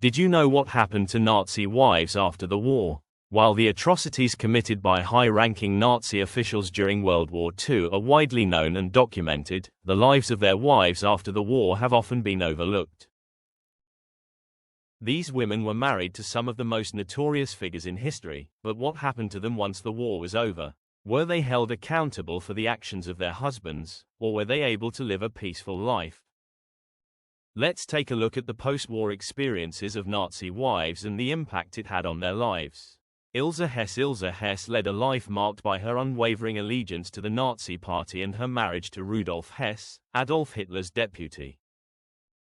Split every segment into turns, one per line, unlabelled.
Did you know what happened to Nazi wives after the war? While the atrocities committed by high-ranking Nazi officials during World War II are widely known and documented, the lives of their wives after the war have often been overlooked. These women were married to some of the most notorious figures in history, but what happened to them once the war was over? Were they held accountable for the actions of their husbands, or were they able to live a peaceful life? Let's take a look at the post-war experiences of Nazi wives and the impact it had on their lives. Ilse Hess led a life marked by her unwavering allegiance to the Nazi Party and her marriage to Rudolf Hess, Adolf Hitler's deputy.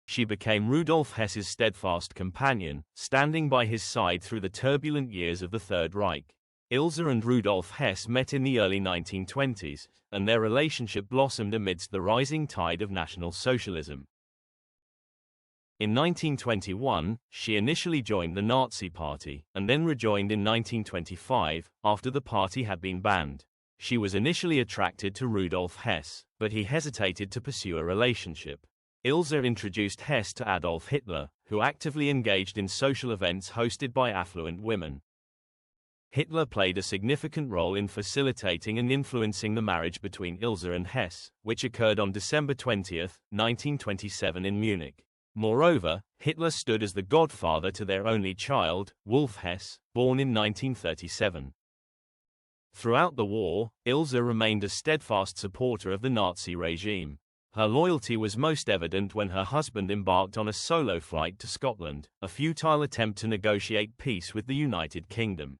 She became Rudolf Hess's steadfast companion, standing by his side through the turbulent years of the Third Reich. Ilse and Rudolf Hess met in the early 1920s, and their relationship blossomed amidst the rising tide of National Socialism. In 1921, she initially joined the Nazi Party, and then rejoined in 1925, after the party had been banned. She was initially attracted to Rudolf Hess, but he hesitated to pursue a relationship. Ilse introduced Hess to Adolf Hitler, who actively engaged in social events hosted by affluent women. Hitler played a significant role in facilitating and influencing the marriage between Ilse and Hess, which occurred on December 20, 1927 in Munich. Moreover, Hitler stood as the godfather to their only child, Wolf Hess, born in 1937. Throughout the war, Ilse remained a steadfast supporter of the Nazi regime. Her loyalty was most evident when her husband embarked on a solo flight to Scotland, a futile attempt to negotiate peace with the United Kingdom.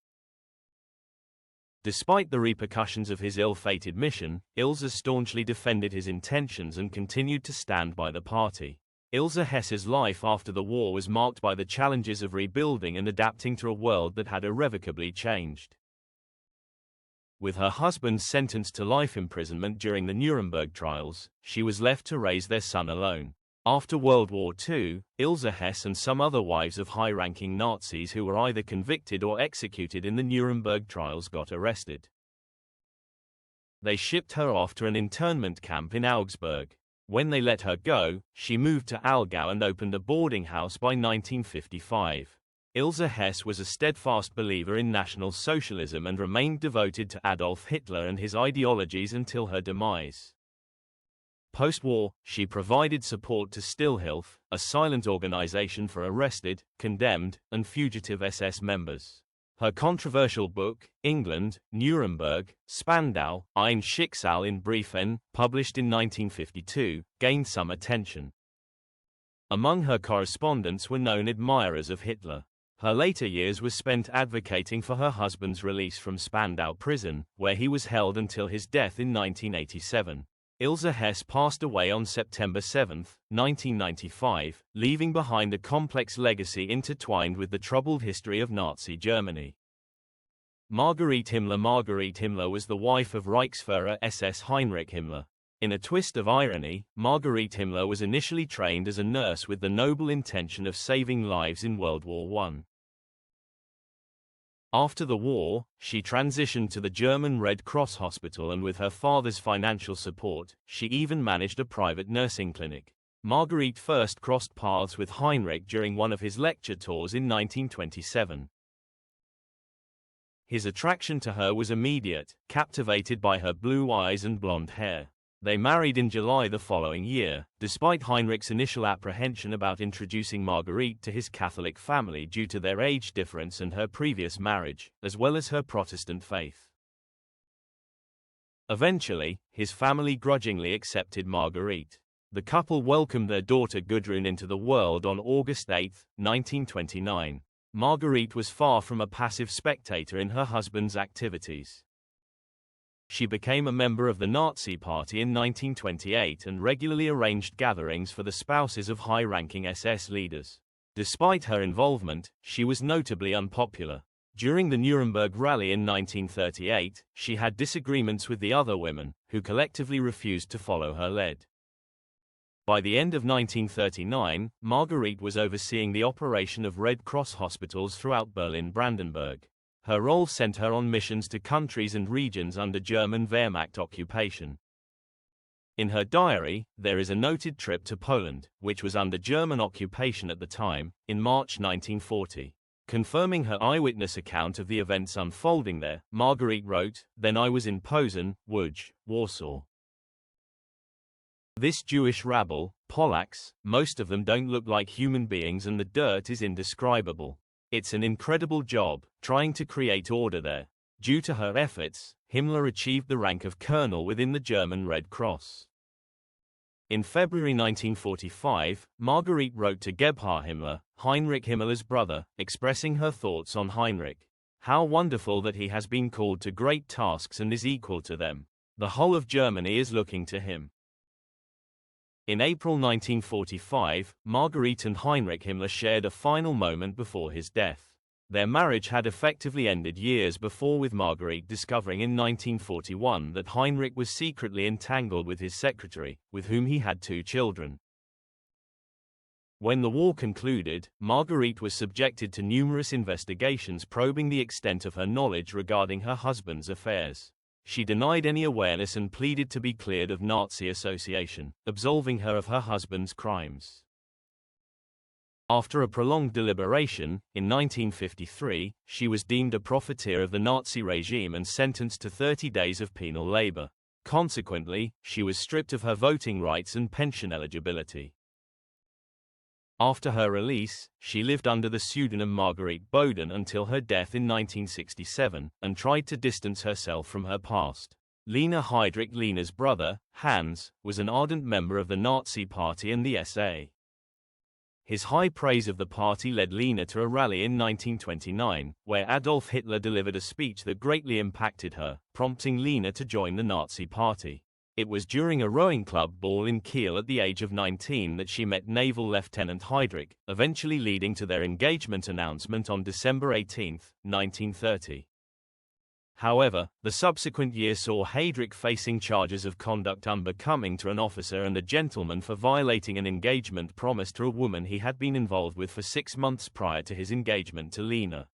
Despite the repercussions of his ill-fated mission, Ilse staunchly defended his intentions and continued to stand by the party. Ilse Hess's life after the war was marked by the challenges of rebuilding and adapting to a world that had irrevocably changed. With her husband sentenced to life imprisonment during the Nuremberg trials, she was left to raise their son alone. After World War II, Ilse Hess and some other wives of high-ranking Nazis who were either convicted or executed in the Nuremberg trials got arrested. They shipped her off to an internment camp in Augsburg. When they let her go, she moved to Aargau and opened a boarding house by 1955. Ilse Hess was a steadfast believer in National Socialism and remained devoted to Adolf Hitler and his ideologies until her demise. Post-war, she provided support to Stillhilfe, a silent organization for arrested, condemned, and fugitive SS members. Her controversial book, England, Nuremberg, Spandau, Ein Schicksal in Briefen, published in 1952, gained some attention. Among her correspondents were known admirers of Hitler. Her later years were spent advocating for her husband's release from Spandau prison, where he was held until his death in 1987. Ilse Hess passed away on September 7, 1995, leaving behind a complex legacy intertwined with the troubled history of Nazi Germany. Marguerite Himmler was the wife of Reichsführer SS Heinrich Himmler. In a twist of irony, Marguerite Himmler was initially trained as a nurse with the noble intention of saving lives in World War I. After the war, she transitioned to the German Red Cross Hospital, and with her father's financial support, she even managed a private nursing clinic. Marguerite first crossed paths with Heinrich during one of his lecture tours in 1927. His attraction to her was immediate, captivated by her blue eyes and blonde hair. They married in July the following year, despite Heinrich's initial apprehension about introducing Marguerite to his Catholic family due to their age difference and her previous marriage, as well as her Protestant faith. Eventually, his family grudgingly accepted Marguerite. The couple welcomed their daughter Gudrun into the world on August 8, 1929. Marguerite was far from a passive spectator in her husband's activities. She became a member of the Nazi Party in 1928 and regularly arranged gatherings for the spouses of high-ranking SS leaders. Despite her involvement, she was notably unpopular. During the Nuremberg rally in 1938, she had disagreements with the other women, who collectively refused to follow her lead. By the end of 1939, Marguerite was overseeing the operation of Red Cross hospitals throughout Berlin-Brandenburg. Her role sent her on missions to countries and regions under German Wehrmacht occupation. In her diary, there is a noted trip to Poland, which was under German occupation at the time, in March 1940. Confirming her eyewitness account of the events unfolding there, Marguerite wrote, "Then I was in Posen, Łódź, Warsaw. This Jewish rabble, Polacks, most of them don't look like human beings and the dirt is indescribable. It's an incredible job, trying to create order there." Due to her efforts, Himmler achieved the rank of colonel within the German Red Cross. In February 1945, Marguerite wrote to Gebhard Himmler, Heinrich Himmler's brother, expressing her thoughts on Heinrich. "How wonderful that he has been called to great tasks and is equal to them. The whole of Germany is looking to him." In April 1945, Marguerite and Heinrich Himmler shared a final moment before his death. Their marriage had effectively ended years before, with Marguerite discovering in 1941 that Heinrich was secretly entangled with his secretary, with whom he had 2 children. When the war concluded, Marguerite was subjected to numerous investigations probing the extent of her knowledge regarding her husband's affairs. She denied any awareness and pleaded to be cleared of Nazi association, absolving her of her husband's crimes. After a prolonged deliberation, in 1953, she was deemed a profiteer of the Nazi regime and sentenced to 30 days of penal labor. Consequently, she was stripped of her voting rights and pension eligibility. After her release, she lived under the pseudonym Marguerite Boden until her death in 1967, and tried to distance herself from her past. Lina Heydrich, Lina's brother, Hans, was an ardent member of the Nazi Party and the SA. His high praise of the party led Lina to a rally in 1929, where Adolf Hitler delivered a speech that greatly impacted her, prompting Lina to join the Nazi Party. It was during a rowing club ball in Kiel at the age of 19 that she met Naval Lieutenant Heydrich, eventually leading to their engagement announcement on December 18, 1930. However, the subsequent year saw Heydrich facing charges of conduct unbecoming to an officer and a gentleman for violating an engagement promise to a woman he had been involved with for 6 months prior to his engagement to Lina.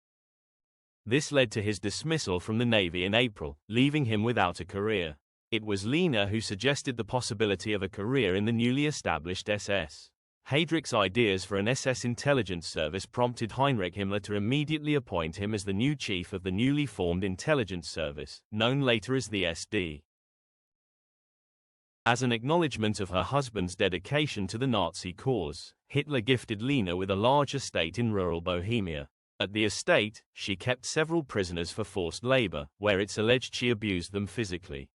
This led to his dismissal from the Navy in April, leaving him without a career. It was Lina who suggested the possibility of a career in the newly established SS. Heydrich's ideas for an SS intelligence service prompted Heinrich Himmler to immediately appoint him as the new chief of the newly formed intelligence service, known later as the SD. As an acknowledgement of her husband's dedication to the Nazi cause, Hitler gifted Lina with a large estate in rural Bohemia. At the estate, she kept several prisoners for forced labor, where it's alleged she abused them physically.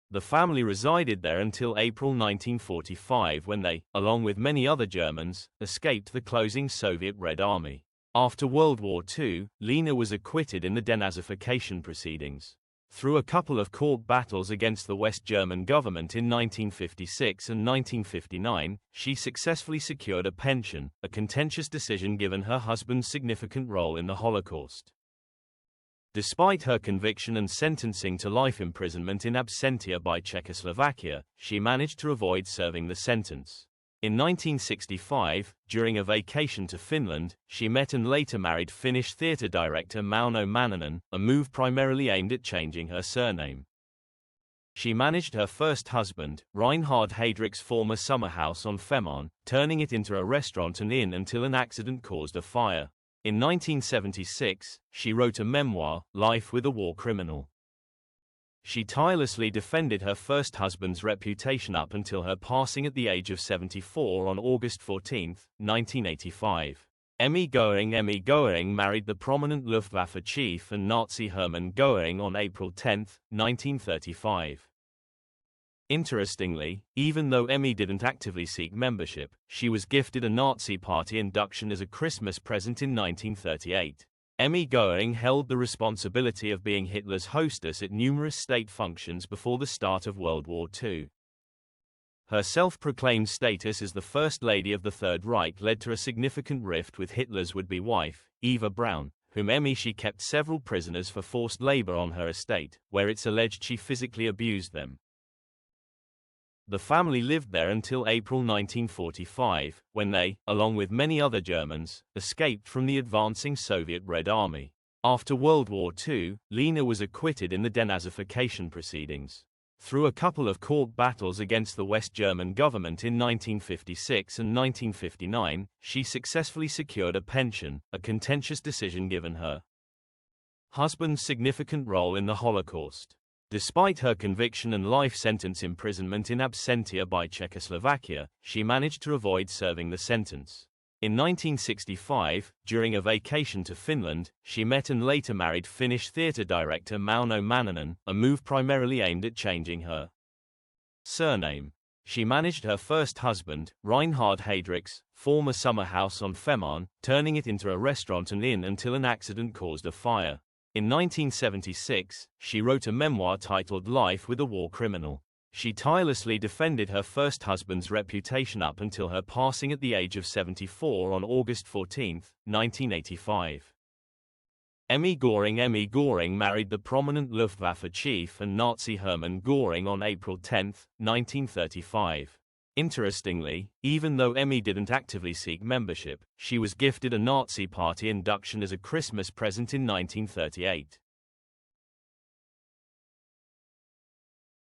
The family resided there until April 1945, when they, along with many other Germans, escaped the closing Soviet Red Army. After World War II, Lina was acquitted in the denazification proceedings. Through a couple of court battles against the West German government in 1956 and 1959, she successfully secured a pension, a contentious decision given her husband's significant role in the Holocaust. Despite her conviction and sentencing to life imprisonment in absentia by Czechoslovakia, she managed to avoid serving the sentence. In 1965, during a vacation to Finland, she met and later married Finnish theatre director Mauno Manninen, a move primarily aimed at changing her surname. She managed her first husband, Reinhard Heydrich's former summer house on Fehmarn, turning it into a restaurant and inn until an accident caused a fire. In 1976, she wrote a memoir, Life with a War Criminal. She tirelessly defended her first husband's reputation up until her passing at the age of 74 on August 14, 1985. Emmy Göring married the prominent Luftwaffe chief and Nazi Hermann Göring on April 10, 1935. Interestingly, even though Emmy didn't actively seek membership, she was gifted a Nazi Party induction as a Christmas present in 1938. Emmy Göring held the responsibility of being Hitler's hostess at numerous state functions before the start of World War II. Her self-proclaimed status as the First Lady of the Third Reich led to a significant rift with Hitler's would-be wife, Eva Braun, whom she kept several prisoners for forced labor on her estate, where it's alleged she physically abused them. The family lived there until April 1945, when they, along with many other Germans, escaped from the advancing Soviet Red Army. After World War II, Lina was acquitted in the denazification proceedings. Through a couple of court battles against the West German government in 1956 and 1959, she successfully secured a pension, a contentious decision given her husband's significant role in the Holocaust. Despite her conviction and life sentence imprisonment in absentia by Czechoslovakia, she managed to avoid serving the sentence. In 1965, during a vacation to Finland, she met and later married Finnish theatre director Mauno Manninen, a move primarily aimed at changing her surname. She managed her first husband, Reinhard Heydrich's, former summer house on Fehmarn, turning it into a restaurant and inn until an accident caused a fire. In 1976, she wrote a memoir titled Life with a War Criminal. She tirelessly defended her first husband's reputation up until her passing at the age of 74 on August 14, 1985. Emmy Göring married the prominent Luftwaffe chief and Nazi Hermann Göring on April 10, 1935. Interestingly, even though Emmy didn't actively seek membership, she was gifted a Nazi Party induction as a Christmas present in 1938.